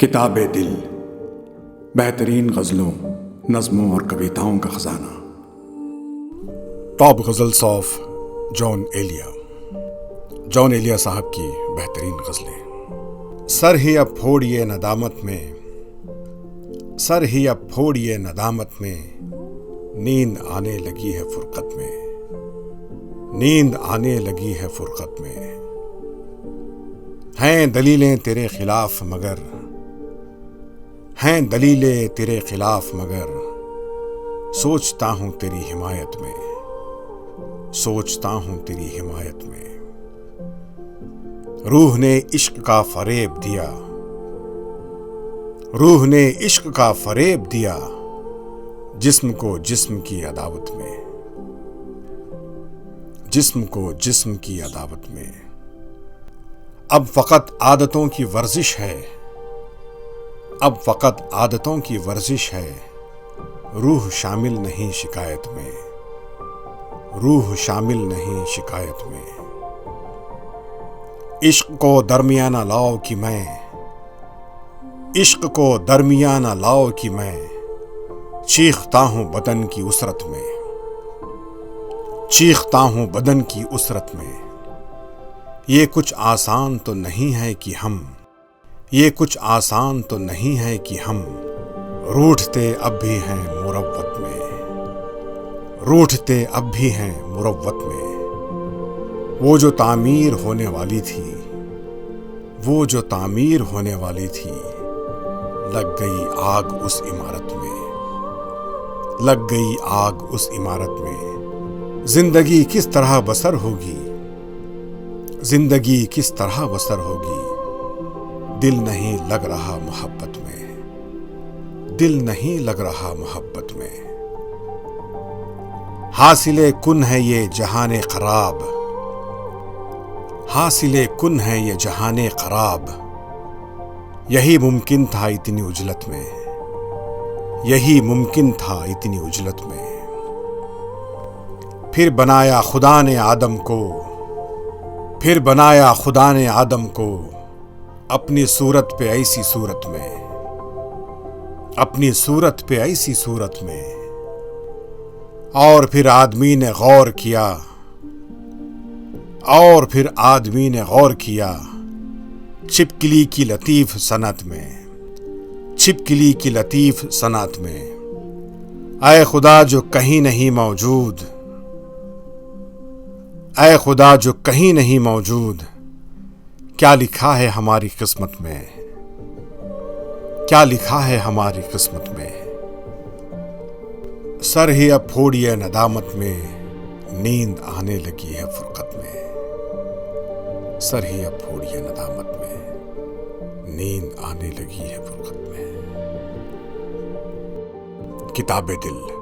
کتاب دل، بہترین غزلوں، نظموں اور کویتاؤں کا خزانہ۔ ٹاپ غزلز آف جان ایلیا، جان ایلیا صاحب کی بہترین غزلیں۔ سر ہی اب پھوڑیے ندامت میں، سر ہی اب پھوڑیے ندامت میں، نیند آنے لگی ہے فرقت میں، نیند آنے لگی ہے فرقت میں۔ ہیں دلیلیں تیرے خلاف مگر، ہیں دلیلیں تیرے خلاف مگر، سوچتا ہوں تیری حمایت میں، سوچتا ہوں تیری حمایت میں۔ روح نے عشق کا فریب دیا، روح نے عشق کا فریب دیا، جسم کو جسم کی عداوت میں، جسم کو جسم کی عداوت میں۔ اب فقط عادتوں کی ورزش ہے، اب فقط عادتوں کی ورزش ہے، روح شامل نہیں شکایت میں، روح شامل نہیں شکایت میں۔ عشق کو درمیانہ لاؤ کہ میں، عشق کو درمیانہ لاؤ کہ میں، چیختا ہوں بدن کی اسرت میں، چیختا ہوں بدن کی اسرت میں۔ یہ کچھ آسان تو نہیں ہے کہ ہم، یہ کچھ آسان تو نہیں ہے کہ ہم، روٹھتے اب بھی ہیں مروت میں، روٹھتے اب بھی ہیں مروت میں۔ وہ جو تعمیر ہونے والی تھی، وہ جو تعمیر ہونے والی تھی، لگ گئی آگ اس عمارت میں، لگ گئی آگ اس عمارت میں۔ زندگی کس طرح بسر ہوگی، زندگی کس طرح بسر ہوگی، دل نہیں لگ رہا محبت میں، دل نہیں لگ رہا محبت میں۔ حاصل کن ہے یہ جہان خراب، حاصل کن ہے یہ جہان خراب، یہی ممکن تھا اتنی اجلت میں، یہی ممکن تھا اتنی اجلت میں۔ پھر بنایا خدا نے آدم کو، پھر بنایا خدا نے آدم کو، اپنی صورت پہ ایسی صورت میں، اپنی صورت پہ ایسی صورت میں۔ اور پھر آدمی نے غور کیا، اور پھر آدمی نے غور کیا، چھپکلی کی لطیف صنعت میں، چھپکلی کی لطیف صنعت میں۔ اے خدا جو کہیں نہیں موجود، اے خدا جو کہیں نہیں موجود، کیا لکھا ہے ہماری قسمت میں، کیا لکھا ہے ہماری قسمت میں۔ سر ہی اب پھوڑیے ندامت میں، نیند آنے لگی ہے فرقت میں، سر ہی اب پھوڑیے ندامت میں، نیند آنے لگی ہے فرقت میں۔ کتاب دل۔